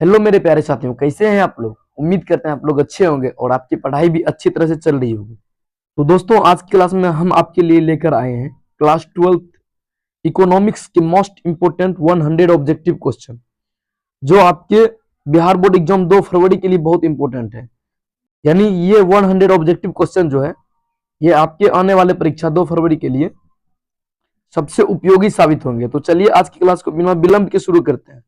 Hello मेरे प्यारे साथियों, कैसे हैं आप लोग। उम्मीद करते हैं आप लोग अच्छे होंगे और आपकी पढ़ाई भी अच्छी तरह से चल रही होगी। तो दोस्तों, आज की क्लास में हम आपके लिए लेकर आए हैं क्लास 12th इकोनॉमिक्स के मोस्ट इंपोर्टेंट 100 ऑब्जेक्टिव क्वेश्चन, जो आपके बिहार बोर्ड एग्जाम 2 फरवरी के लिए बहुत इंपॉर्टेंट है। यानी ये 100 ऑब्जेक्टिव क्वेश्चन जो है, ये आपके आने वाले परीक्षा 2 फरवरी के लिए सबसे उपयोगी साबित होंगे। तो चलिए आज की क्लास को बिना विलंब के शुरू करते हैं।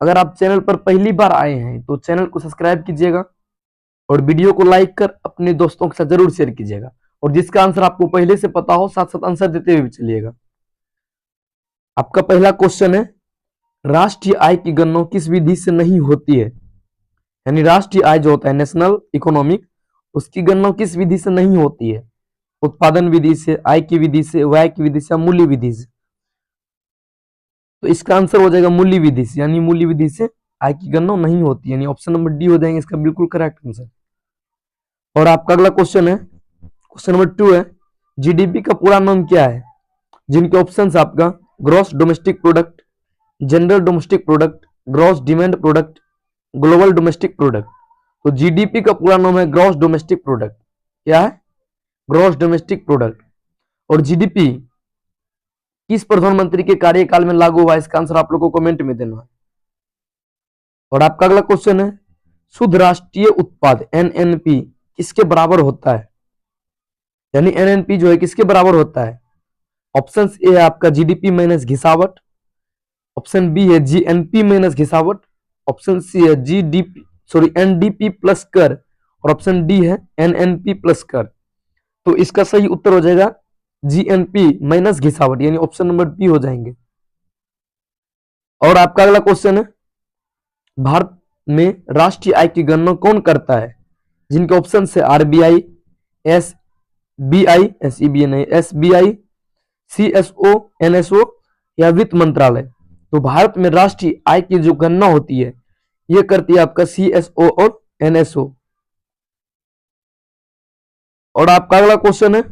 अगर आप चैनल पर पहली बार आए हैं तो चैनल को सब्सक्राइब कीजिएगा और वीडियो को लाइक कर अपने दोस्तों के साथ जरूर शेयर कीजिएगा। और जिसका आंसर आपको पहले से पता हो, साथ साथ आंसर देते हुए भी चलिएगा। आपका पहला क्वेश्चन है, राष्ट्रीय आय की गणना किस विधि से नहीं होती है। यानी राष्ट्रीय आय जो होता है, नेशनल इकोनॉमिक, उसकी गणना किस विधि से नहीं होती है। उत्पादन विधि से, आय की विधि से, व्यय की विधि से, मूल्य विधि से। तो इसका आंसर हो जाएगा मूल्य विधि से। यानी मूल्य विधि से आय की गणना नहीं होती, यानी ऑप्शन नंबर डी हो जाएंगे इसका बिल्कुल करेक्ट आंसर। और आपका अगला क्वेश्चन है, क्वेश्चन नंबर 2 है, जीडीपी का पूरा नाम क्या है। जिनके ऑप्शन आपका gross domestic product, general domestic product, gross demand product, global domestic product. तो जीडीपी का पूरा नाम है ग्रॉस डोमेस्टिक प्रोडक्ट। क्या है? Gross domestic product. और जीडीपी किस प्रधानमंत्री के कार्यकाल में लागू हुआ, इसका आंसर आप लोगों को कमेंट में देना है। और आपका अगला क्वेश्चन है, शुद्ध राष्ट्रीय उत्पाद एनएनपी किसके बराबर होता है। यानी एनएनपी जो है किसके बराबर होता है। ऑप्शन ए है आपका जीडीपी माइनस घिसावट, ऑप्शन बी है जीएनपी माइनस घिसावट, ऑप्शन सी है एनडीपी प्लस कर, और ऑप्शन डी है एनएनपी प्लस कर। तो इसका सही उत्तर हो जाएगा जीएनपी माइनस घिसावट, यानी ऑप्शन नंबर बी हो जाएंगे। और आपका अगला क्वेश्चन है, भारत में राष्ट्रीय आय की गणना कौन करता है। जिनके ऑप्शन है आरबीआई, एसबीआई, सीएसओ, एनएसओ या वित्त मंत्रालय। तो भारत में राष्ट्रीय आय की जो गणना होती है, यह करती है आपका सीएसओ और एनएसओ। और आपका अगला क्वेश्चन है,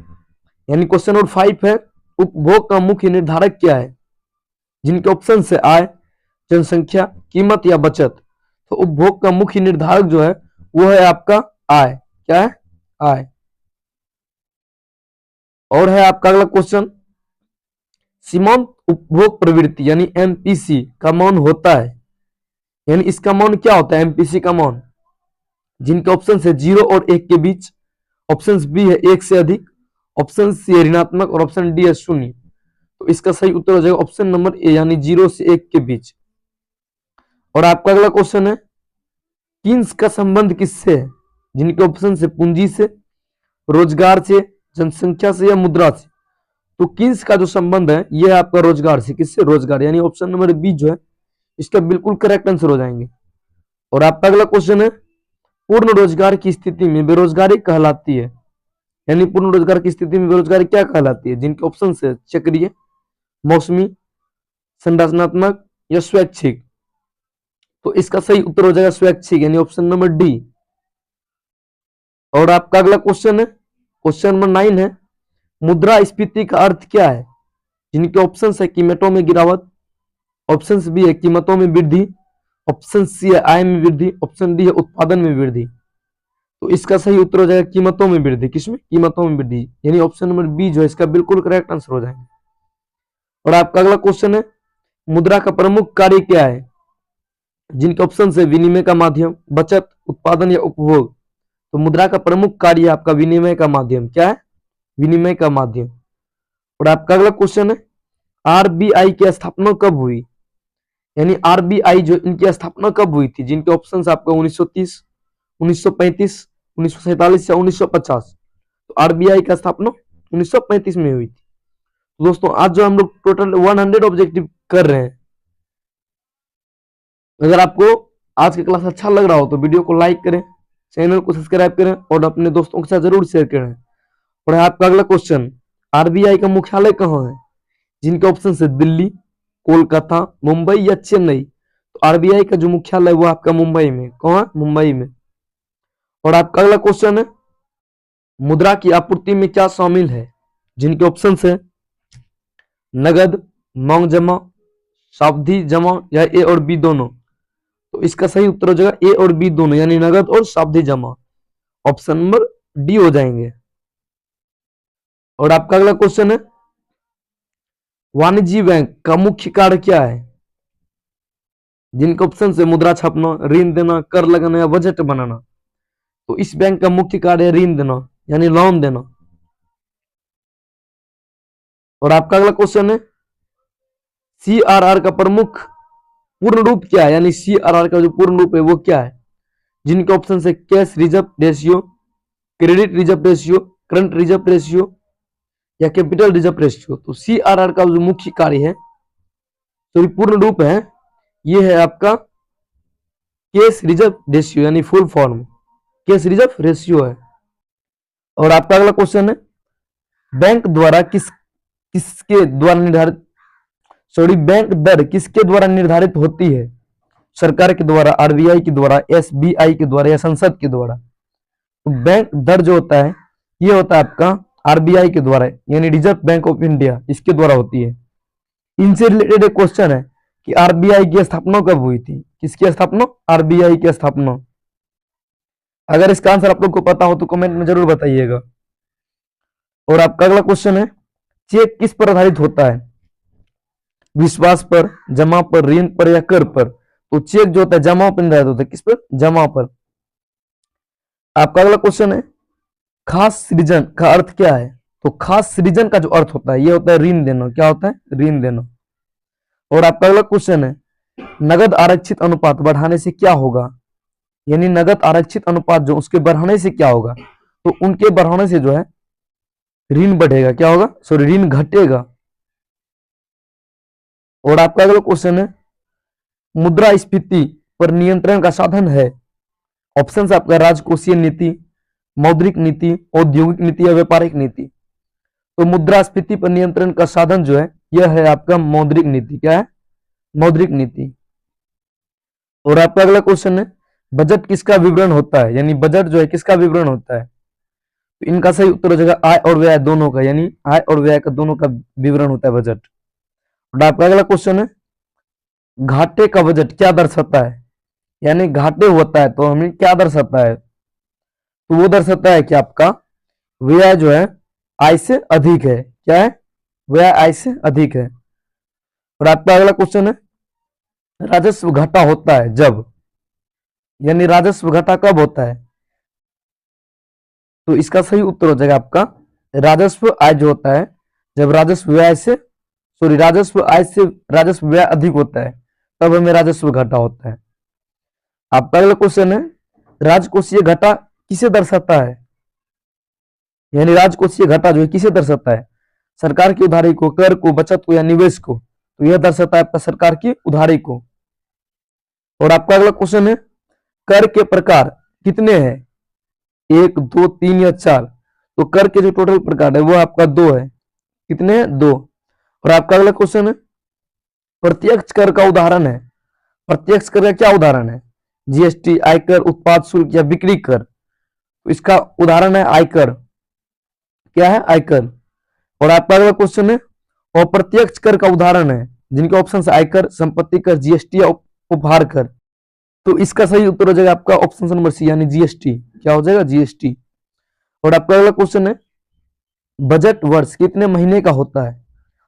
यानी क्वेश्चन नंबर 5 है, उपभोग का मुख्य निर्धारक क्या है। जिनके ऑप्शन से आय, जनसंख्या, कीमत या बचत। तो उपभोग का मुख्य निर्धारक जो है वो है आपका आय। क्या है? आय। और है आपका अगला क्वेश्चन, सीमांत उपभोग प्रवृत्ति यानी एमपीसी का मान होता है। यानी इसका मान क्या होता है, एमपीसी का मान। जिनके ऑप्शन है 0 और 1 के बीच, ऑप्शन बी है 1 से अधिक, ऑप्शन सी है ऋणात्मक, और ऑप्शन डी है 0। तो इसका सही उत्तर हो जाएगा ऑप्शन नंबर ए, यानी 0 से 1 के बीच। और आपका अगला क्वेश्चन है, किन्स का संबंध किससे है। जिनके ऑप्शन से पूंजी से, रोजगार से, जनसंख्या से या मुद्रा से। तो किन्स का जो संबंध है यह है आपका रोजगार से। किससे? रोजगार, यानी ऑप्शन नंबर बी जो है इसका बिल्कुल करेक्ट आंसर हो जाएंगे। और आपका अगला क्वेश्चन है, पूर्ण रोजगार की स्थिति में बेरोजगारी कहलाती है। यानी पूर्ण रोजगार की स्थिति में बेरोजगारी क्या कहलाती है। जिनके ऑप्शन है चक्रीय, मौसमी, संरचनात्मक या स्वैच्छिक। तो इसका सही उत्तर हो जाएगा स्वैच्छिक, यानी ऑप्शन नंबर डी। और आपका अगला क्वेश्चन है, क्वेश्चन नंबर 9 है, मुद्रास्फीति का अर्थ क्या है। जिनके ऑप्शन है कीमतों में गिरावट, ऑप्शन बी है कीमतों में वृद्धि, ऑप्शन सी है आय में वृद्धि, ऑप्शन डी है उत्पादन में वृद्धि। तो इसका सही उत्तर हो जाएगा कीमतों में वृद्धि। किसमें? कीमतों में वृद्धि, यानी ऑप्शन नंबर बी जो है इसका बिल्कुल करेक्ट आंसर हो जाएगा। और आपका अगला क्वेश्चन है, मुद्रा का प्रमुख कार्य क्या है। जिनके ऑप्शन है विनिमय का माध्यम, बचत, उत्पादन या उपभोग। तो मुद्रा का प्रमुख कार्य आपका विनिमय का माध्यम। क्या है? विनिमय का माध्यम। और आपका अगला क्वेश्चन है, आरबीआई की स्थापना कब हुई। यानी आरबीआई जो इनकी स्थापना कब हुई थी। जिनके ऑप्शन आपका 1930, 1935, 1947 या 1950। तो आरबीआई का स्थापना 1935 में हुई थी। तो दोस्तों, आज जो हम लोग टोटल 100 ऑब्जेक्टिव कर रहे हैं, अगर आपको आज की क्लास अच्छा लग रहा हो तो वीडियो को लाइक करें, चैनल को सब्सक्राइब करें और अपने दोस्तों के साथ जरूर शेयर करें। और आपका अगला क्वेश्चन, आरबीआई का मुख्यालय कहाँ है। जिनके ऑप्शन है दिल्ली, कोलकाता, मुंबई या चेन्नई। तो आरबीआई का जो मुख्यालय वो आपका मुंबई में। कहाँ? मुंबई में। और आपका अगला क्वेश्चन है, मुद्रा की आपूर्ति में क्या शामिल है। जिनके ऑप्शन है नगद, मांग जमा, सावधि जमा या ए और बी दोनों। तो इसका सही उत्तर हो जाएगा ए और बी दोनों, यानी नगद और सावधि जमा। ऑप्शन नंबर डी हो जाएंगे। और आपका अगला क्वेश्चन है, वाणिज्य बैंक का मुख्य कार्य क्या है? जिनके ऑप्शन से मुद्रा छापना, ऋण देना, कर लगाना या बजट बनाना। तो इस बैंक का मुख्य कार्य है ऋण देना, यानी लोन देना। और आपका अगला क्वेश्चन है, सीआरआर का प्रमुख पूर्ण रूप क्या है? यानी सीआरआर का जो पूर्ण रूप है वो क्या है? जिनके ऑप्शन से cash reserve ratio, credit reserve ratio, current reserve ratio या कैपिटल रिजर्व रेशियो। तो सीआरआर का जो मुख्य कार्य है, तो पूर्ण रूप है, ये है आपका कैश रिजर्व रेशियो, यानी full form cash reserve ratio है। और आपका अगला क्वेश्चन है, बैंक द्वारा किसके द्वारा निर्धारित, बैंक दर किसके द्वारा निर्धारित होती है? सरकार के द्वारा, आरबीआई के द्वारा, एसबीआई के द्वारा या संसद के द्वारा। तो बैंक दर जो होता है ये होता है आपका आरबीआई के द्वारा, यानी रिजर्व बैंक ऑफ इंडिया, इसके द्वारा होती है। इनसे रिलेटेड एक क्वेश्चन है कि आरबीआई की स्थापना कब हुई थी? किसकी स्थापना? आरबीआई की स्थापना। अगर इसका आंसर आप लोग को पता हो तो कमेंट में जरूर बताइएगा। और आपका अगला क्वेश्चन है, चेक किस पर आधारित होता है? विश्वास पर, जमा पर, ऋण पर या कर पर। तो चेक जो होता है जमा पर निर्धारित होता है। किस पर? जमा पर। आपका अगला क्वेश्चन है, खास सृजन का अर्थ क्या है? तो खास सृजन का जो अर्थ होता है ये होता है ऋण देना। क्या होता है? ऋण देना। और आपका अगला क्वेश्चन है, नगद आरक्षित अनुपात बढ़ाने से क्या होगा? यानी नगद आरक्षित अनुपात जो उसके बढ़ाने से क्या होगा? तो उनके बढ़ाने से जो है ऋण बढ़ेगा। क्या होगा? सॉरी, ऋण घटेगा। और आपका अगला क्वेश्चन है, मुद्रास्फीति पर नियंत्रण का साधन है? ऑप्शन आपका राजकोषीय नीति, मौद्रिक नीति, औद्योगिक नीति या व्यापारिक नीति। तो मुद्रास्फीति पर नियंत्रण का साधन जो है यह है आपका मौद्रिक नीति। क्या है? मौद्रिक नीति। और आपका अगला क्वेश्चन है, बजट किसका विवरण होता है? यानी बजट जो है किसका विवरण होता है? तो इनका सही उत्तर हो जाएगा आय और व्यय दोनों का, यानी आय और व्यय का दोनों का विवरण होता है बजट। और आपका अगला क्वेश्चन है, घाटे का बजट क्या दर्शाता है? यानी घाटे होता है तो हमें क्या दर्शाता है? तो वो दर्शाता है कि आपका व्यय जो है आय से अधिक है। क्या है? व्यय आय से अधिक है। और आपका अगला क्वेश्चन है, राजस्व घाटा होता है जब, यानी राजस्व घाटा कब होता है? तो इसका सही उत्तर हो जाएगा आपका राजस्व आय जो होता है जब राजस्व व्यय से, सॉरी, राजस्व आय से राजस्व व्यय अधिक होता है तब हमें राजस्व घाटा होता है। आपका अगला क्वेश्चन है, राजकोषीय घाटा किसे दर्शाता है? यानी राजकोषीय घाटा जो है किसे दर्शाता है? सरकार की उधारी को, कर को, बचत को या निवेश को। तो यह दर्शाता है आपका सरकार की उधारी को। और आपका अगला क्वेश्चन है, कर के प्रकार कितने हैं? 1, 2, 3 या 4। तो कर के जो टोटल प्रकार है वो आपका 2 है। कितने हैं? 2। और आपका अगला क्वेश्चन है, प्रत्यक्ष कर का उदाहरण है। प्रत्यक्ष कर का क्या उदाहरण है? जीएसटी, आयकर, उत्पाद शुल्क या बिक्री कर। तो इसका उदाहरण है आयकर। क्या है? आयकर। और आपका अगला क्वेश्चन है, अप्रत्यक्ष कर का उदाहरण है, जिनके ऑप्शन है आयकर, संपत्ति कर, जीएसटी या उपहार कर। तो इसका सही उत्तर हो जाएगा आपका ऑप्शन नंबर सी, यानी जीएसटी। क्या हो जाएगा? जीएसटी। और आपका अगला क्वेश्चन है, बजट वर्ष कितने महीने का होता है?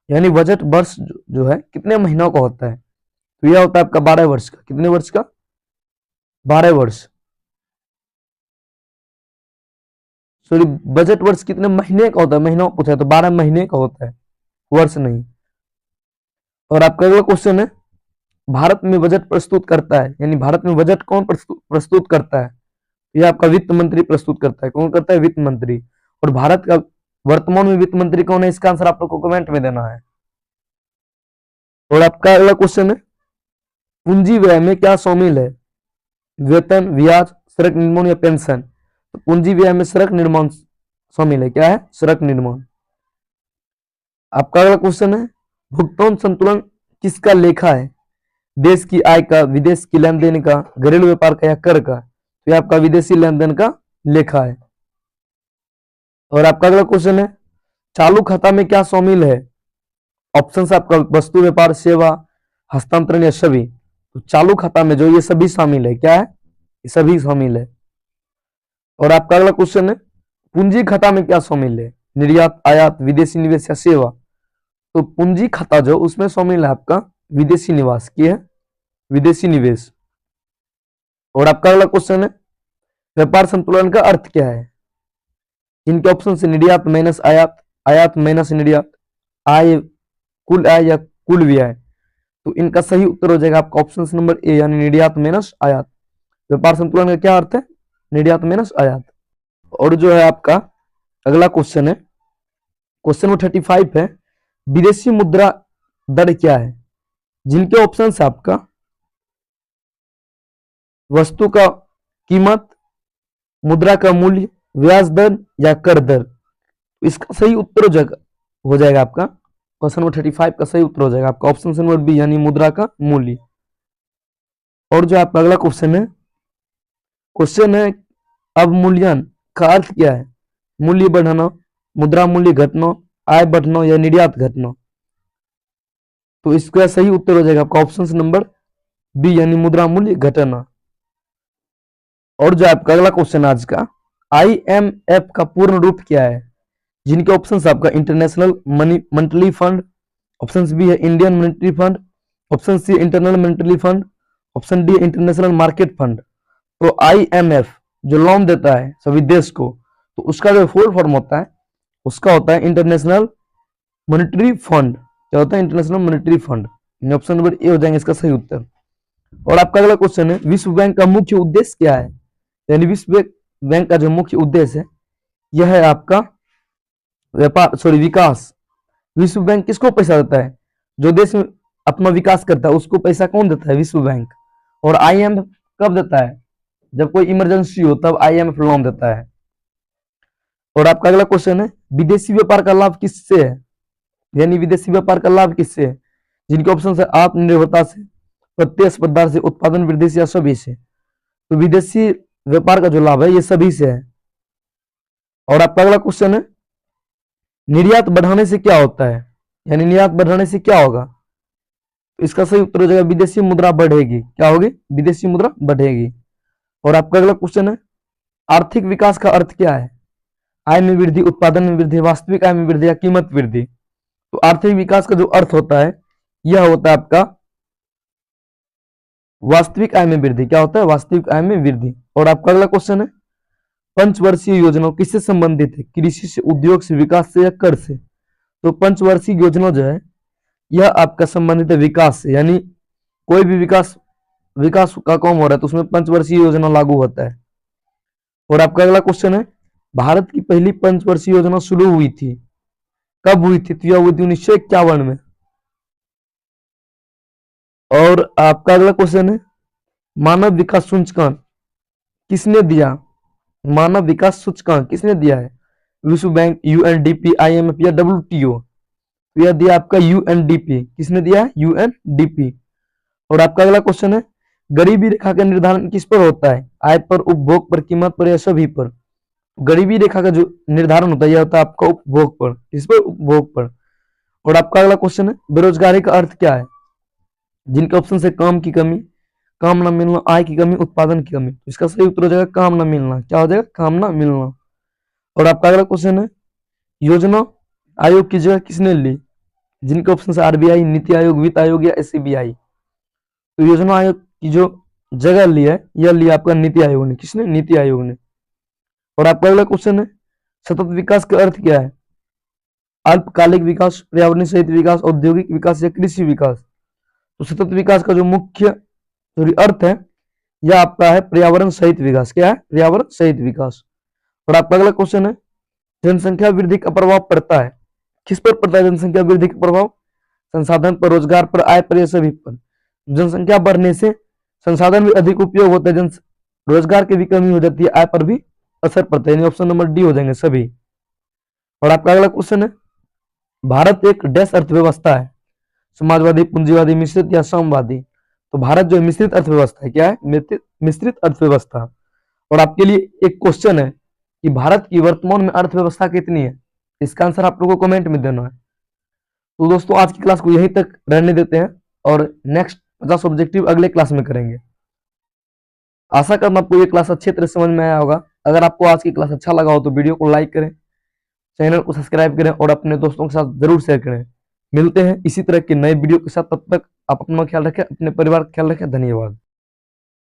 यानी बजट वर्ष जो है कितने महीनों का होता है? तो यह होता है आपका 12 वर्ष का। कितने वर्ष का? 12 वर्ष। सॉरी, बजट वर्ष कितने महीने का होता है? महीनों पूछा है तो 12 महीने का होता है, वर्ष नहीं। और आपका अगला क्वेश्चन है, भारत में बजट प्रस्तुत करता है, यानी भारत में बजट कौन प्रस्तुत करता है? यह आपका वित्त मंत्री प्रस्तुत करता है। कौन करता है? वित्त मंत्री। और भारत का वर्तमान में वित्त मंत्री कौन है? इसका आंसर आप लोग को कमेंट में देना है। और आपका अगला क्वेश्चन है, पूंजी व्यय में क्या शामिल है? वेतन, ब्याज, सड़क निर्माण या पेंशन। तो पूंजी व्यय में सड़क निर्माण शामिल है। क्या है? सड़क निर्माण। आपका अगला क्वेश्चन है, भुगतान संतुलन किसका लेखा है? देश की आय का, विदेश की लेन देन का, घरेलू व्यापार का या कर का। तो यह आपका विदेशी लेन देन का लेखा है। और आपका अगला क्वेश्चन है, चालू खाता में क्या शामिल है? ऑप्शन आपका वस्तु, व्यापार, सेवा, हस्तांतरण या सभी। तो चालू खाता में जो ये सभी शामिल है, क्या है, ये सभी शामिल है। और आपका अगला क्वेश्चन है, पूंजी खाता में क्या शामिल है, निर्यात, आयात, विदेशी निवेश या सेवा। तो पूंजी खाता जो उसमें शामिल है आपका विदेशी निवास, की है विदेशी निवेश। और आपका अगला क्वेश्चन है, व्यापार संतुलन का अर्थ क्या है। इनके ऑप्शन से निर्यात माइनस आयात, आयात माइनस निर्यात, आय कुल आय या कुल व्यय। तो इनका सही उत्तर हो जाएगा आपका ऑप्शन नंबर ए, यानी निर्यात माइनस आयात। व्यापार संतुलन का क्या अर्थ है, निर्यात माइनस आयात। और जो है आपका अगला क्वेश्चन है, क्वेश्चन नंबर 35 है, विदेशी मुद्रा दर क्या है। जिनके ऑप्शन है आपका वस्तु का कीमत, मुद्रा का मूल्य, ब्याज दर या कर दर। इसका सही उत्तर हो जाएगा आपका क्वेश्चन नंबर 35 का सही उत्तर हो जाएगा आपका ऑप्शन नंबर बी, यानी मुद्रा का मूल्य। और जो आपका अगला क्वेश्चन है अवमूल्यन का अर्थ क्या है, मूल्य बढ़ाना, मुद्रा मूल्य घटना, आय बढ़ना या निर्यात घटना। तो इसका सही उत्तर हो जाएगा आपका ऑप्शन नंबर बी, यानी मुद्रा मूल्य घटना। और जो आपका अगला क्वेश्चन आज का, IMF का पूर्ण रूप क्या है। जिनके ऑप्शन आपका international monetary fund, option B है Indian monetary fund, option C internal monetary fund, option D international market fund. तो IMF जो लोन देता है सभी देश को, तो उसका जो फुल फॉर्म होता है उसका होता है इंटरनेशनल मॉनेटरी फंड। क्या होता है, international monetary fund. Option number A हो जाएंगे इसका सही उत्तर। और आपका अगला क्वेश्चन है, विश्व बैंक का मुख्य उद्देश्य क्या है। यानी विश्व बैंक का जो मुख्य उद्देश्य है यह है आपका विकास। विश्व बैंक किसको पैसा देता है, जो देश में अपना विकास करता है उसको पैसा कौन देता है, विश्व बैंक। और IMF कब देता है, जब कोई इमरजेंसी हो तब IMF लोन देता है। और आपका अगला क्वेश्चन है, विदेशी व्यापार का लाभ किससे है। यानी विदेशी व्यापार का लाभ किससे है। जिनके ऑप्शन है आत्मनिर्भरता से, प्रत्यक्ष पदार्थ से, उत्पादन वृद्धि से या सभी से। तो विदेशी व्यापार का जो लाभ है ये सभी से है। और आपका अगला क्वेश्चन है, निर्यात बढ़ाने से क्या होता है। यानी निर्यात बढ़ाने से क्या होगा। इसका सही उत्तर हो जाएगा विदेशी मुद्रा बढ़ेगी। क्या होगी, विदेशी मुद्रा बढ़ेगी। और आपका अगला क्वेश्चन है, आर्थिक विकास का अर्थ क्या है। आय में वृद्धि, उत्पादन में वृद्धि, वास्तविक आय में वृद्धि या कीमत वृद्धि। तो आर्थिक विकास का जो अर्थ होता है यह होता है आपका वास्तविक आय में वृद्धि। क्या होता है, वास्तविक आय में वृद्धि। और आपका अगला क्वेश्चन है, पंचवर्षीय योजना किससे संबंधित है, कृषि से, उद्योग से, विकास से या कर से। तो पंचवर्षीय योजना जो है यह आपका संबंधित है विकास से। यानी कोई भी विकास का काम हो रहा है तो उसमें पंचवर्षीय योजना लागू होता है। और आपका अगला क्वेश्चन है, भारत की पहली पंचवर्षीय योजना शुरू हुई थी, कब हुई थी। तो यह हुई थी 1951 में। और आपका अगला क्वेश्चन है, मानव विकास सूचकांक किसने दिया। मानव विकास सूचकांक किसने दिया है, विश्व बैंक, UNDP, IMF या WTO। तो यह दिया आपका UNDP। किसने दिया है, UNDP। और आपका अगला क्वेश्चन है, गरीबी रेखा का निर्धारण किस पर होता है, आय पर, उपभोग पर, कीमत पर या सभी पर। गरीबी रेखा का जो निर्धारण होता है यह होता है आपका उपभोग पर। किस पर, उपभोग पर। और आपका अगला क्वेश्चन है, बेरोजगारी का अर्थ क्या है। जिनके ऑप्शन से काम की कमी, काम ना मिलना, आय की कमी, उत्पादन की कमी। तो इसका सही उत्तर हो जाएगा काम ना मिलना। क्या हो जाएगा, काम ना मिलना। और आपका अगला क्वेश्चन है, योजना आयोग की जगह किसने ली। जिनके ऑप्शन से RBI, नीति आयोग, वित्त आयोग या SBI। तो योजना आयोग की जो जगह ली है यह लिया आपका नीति आयोग ने। किसने, नीति आयोग ने। और आपका अगला क्वेश्चन है, सतत विकास का अर्थ क्या है, अल्पकालिक विकास, पर्यावरण सहित विकास, औद्योगिक विकास या कृषि विकास। तो सतत विकास का जो मुख्य अर्थ है यह आपका है पर्यावरण सहित विकास। क्या है, पर्यावरण सहित विकास। और आपका अगला क्वेश्चन है, जनसंख्या वृद्धि का प्रभाव पड़ता है, किस पर पड़ता है जनसंख्या वृद्धि का प्रभाव, संसाधन पर, रोजगार पर, आय पर या सभी पर। जनसंख्या बढ़ने से संसाधन भी अधिक उपयोग होता है, रोजगार की भी कमी हो जाती है, आय पर भी असर पड़ता है। ऑप्शन नंबर डी हो जाएंगे सभी। और आपका अगला क्वेश्चन है, भारत एक डैश अर्थव्यवस्था है, समाजवादी, पूंजीवादी, मिश्रित या साम्यवादी। तो भारत जो मिश्रित अर्थव्यवस्था है। क्या है, मिश्रित अर्थव्यवस्था। और आपके लिए एक क्वेश्चन है कि भारत की वर्तमान में अर्थव्यवस्था कितनी है। इसका आंसर आप लोगों को कमेंट में देना है। तो दोस्तों आज की क्लास को यहीं तक रहने देते हैं और नेक्स्ट 50 ऑब्जेक्टिव अगले क्लास में करेंगे। आशा करना आपको ये क्लास अच्छे तरह समझ में आया होगा। अगर आपको आज की क्लास अच्छा लगा हो तो वीडियो को लाइक करें, चैनल को सब्सक्राइब करें और अपने दोस्तों के साथ जरूर शेयर करें। मिलते हैं इसी तरह के नए वीडियो के साथ, तब तक आप अपना ख्याल रखें, अपने परिवार का ख्याल रखें। धन्यवाद।